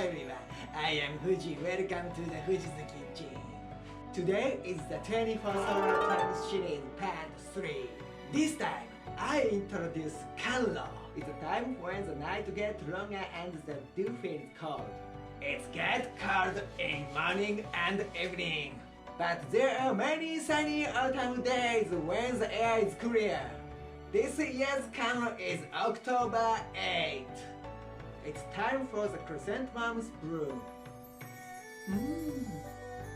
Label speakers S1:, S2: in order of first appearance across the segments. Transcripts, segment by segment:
S1: everyone, I am Fuji. Welcome to the Fuji's Kitchen. Today is the 24th Solar Time series part 3. This time, I introduce Kanro. It's a time when the night gets longer and the dew feels cold. It gets cold in morning and evening. But there are many sunny autumn days when the air is clear. This year's Kanro is October 8th. It's time for the chrysanthemums bloom.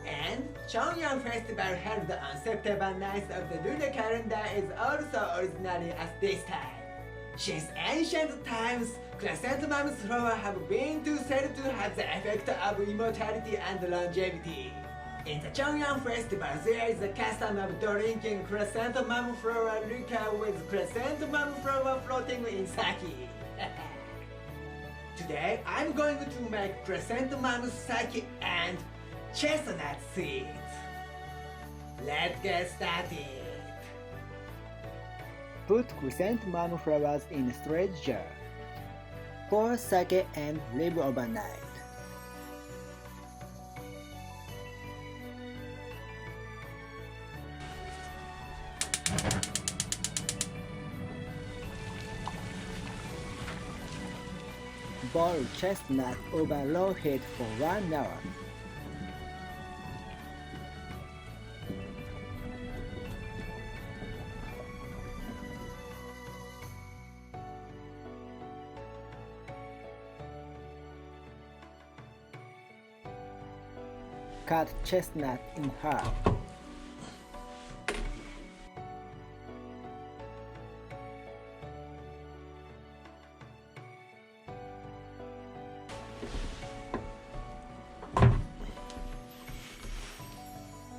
S1: And Chung festival held on September 9th of the lunar calendar is also originally at this time. Since ancient times, chrysanthemums flowers have been said to have the effect of immortality and longevity. In the Chung festival, there is a custom of drinking chrysanthemum flower liquor with chrysanthemum flower floating in sake. Today, I'm going to make chrysanthemum sake and chestnut seeds. Let's get started. Put chrysanthemum flowers in a storage jar. Pour sake and leave overnight. Boil chestnut over low heat for 1 hour. Cut chestnut in half.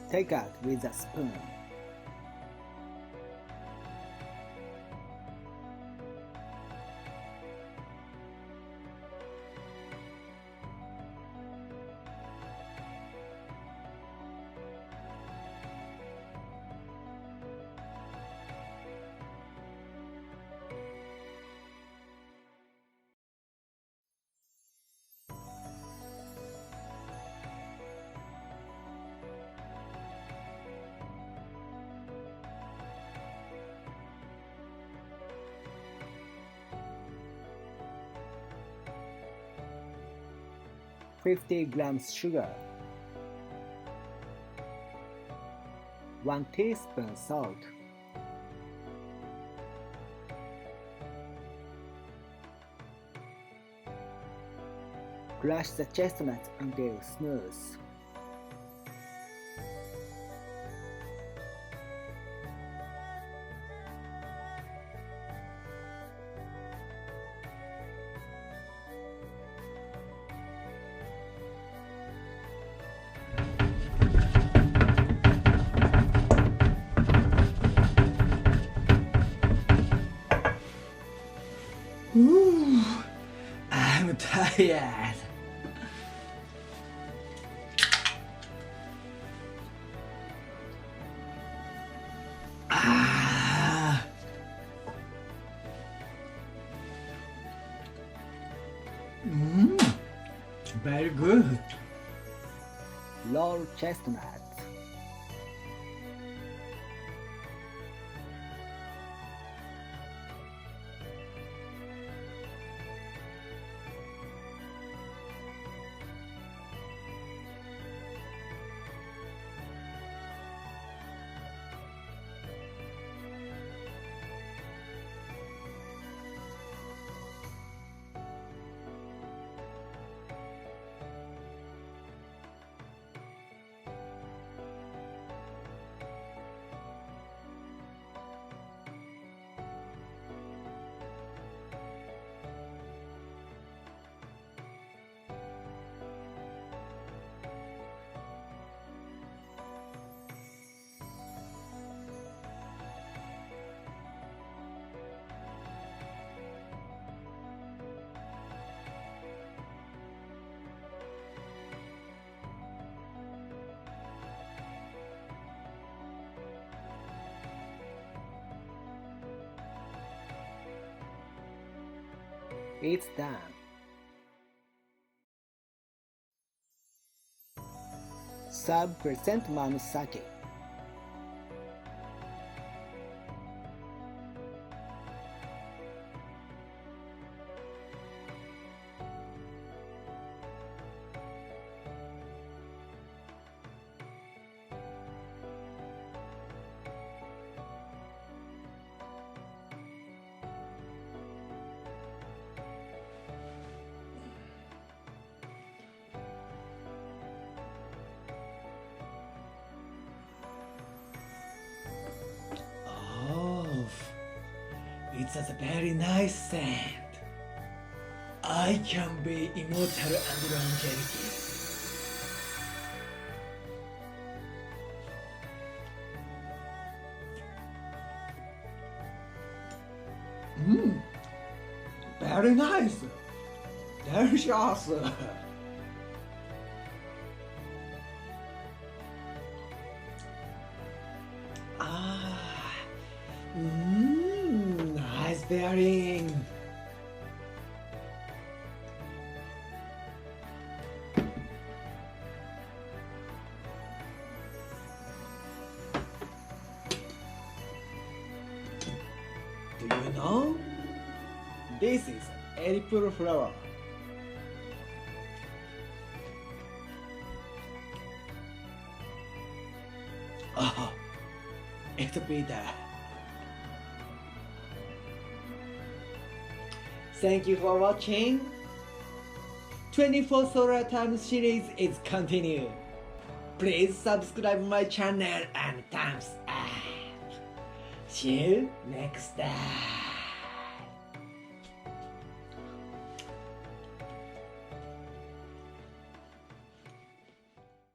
S1: Take out with a spoon. $50 sugar, 1 teaspoon salt, crush the chestnuts until smooth. Ooh, I'm tired. Very good. Roll chestnuts. It's done. serve chrysanthemum sake. It's a very nice scent. I can be immortal and longevity. Very nice. Delicious. Nice bearing. Do you know? This is April flower. Oh, it's bitter. Thank you for watching. 24 Solar Times series is continued. Please subscribe my channel and thumbs up. See you next time.